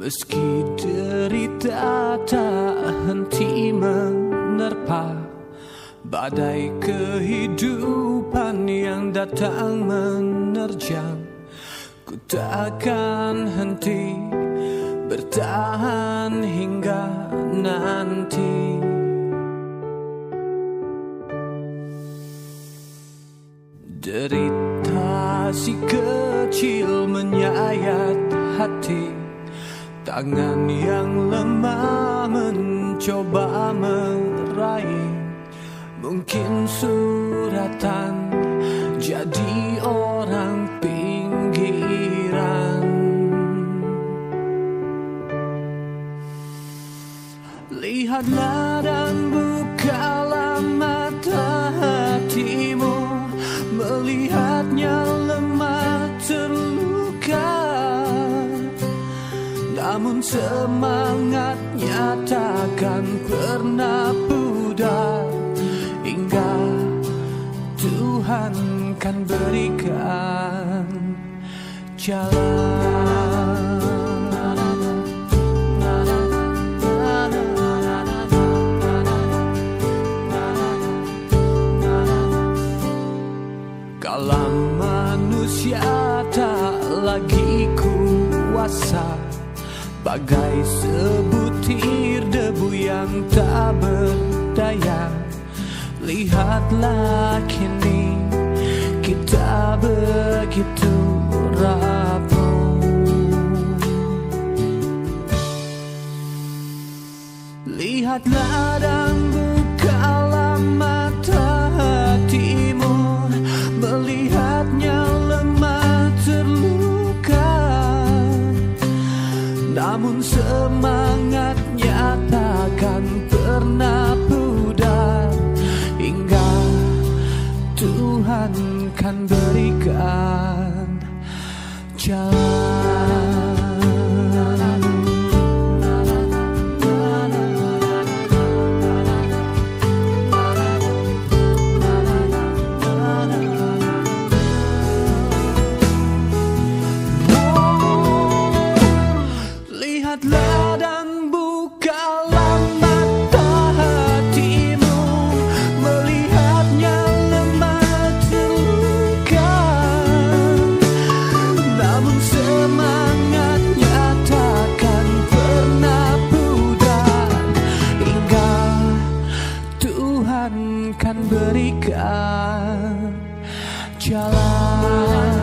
Meski derita tak henti menerpa, badai kehidupan yang datang menerjang, ku takkan henti bertahan hingga nanti. Derita si kecil menyayat hati, tangan yang lemah mencoba meraih. Mungkin suratan jadi orang pinggiran. Lihatlah dan bukalah mata hatimu, melihatnya lemah terluka, namun semangatnya takkan pernah pudar hingga Tuhan kan berikan jalan. Kalau manusia tak lagi kuasa, bagai sebutir debu yang tak berdaya, lihatlah kini kita begitu rapuh. Lihatlah dan bukalah mata hatimu, melihatnya lemah terluka, namun semangatnya takkan pernah pudar hingga Tuhan kan berikan jalan. Lihatlah dan bukalah mata hatimu, melihatnya lemah terluka, namun semangatnya takkan pernah pudar hingga Tuhan kan berikan jalan.